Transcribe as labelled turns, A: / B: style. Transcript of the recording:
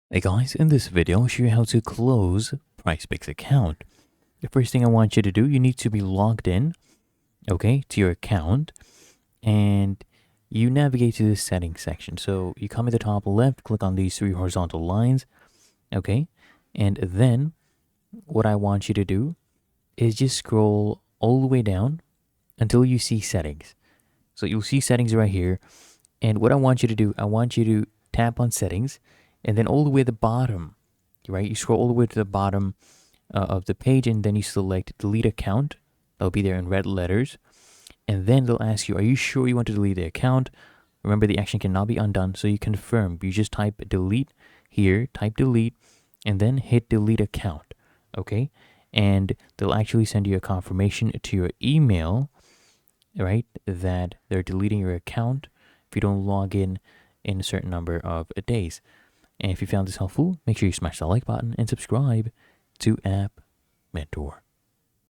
A: Hey guys, in this video I'll show you how to close PrizePicks account. The first thing I want you to do, you need to be logged in, okay, to your account, and you navigate to the settings section. So you come at the top left, click on these three horizontal lines, okay, and then what I want you to do is just scroll all the way down until you see settings. So you'll see settings right here, and what I want you to do, I want you to tap on settings, and then all the way at the bottom, right? You scroll all the way to the bottom of the page, and then you select delete account. That'll be there in red letters. And then they'll ask you, are you sure you want to delete the account? Remember, the action cannot be undone, so you confirm. You just type delete here, type delete, and then hit delete account, okay? And they'll actually send you a confirmation to your email, right, that they're deleting your account if you don't log in a certain number of days. And if you found this helpful, make sure you smash that like button and subscribe to App Mentor.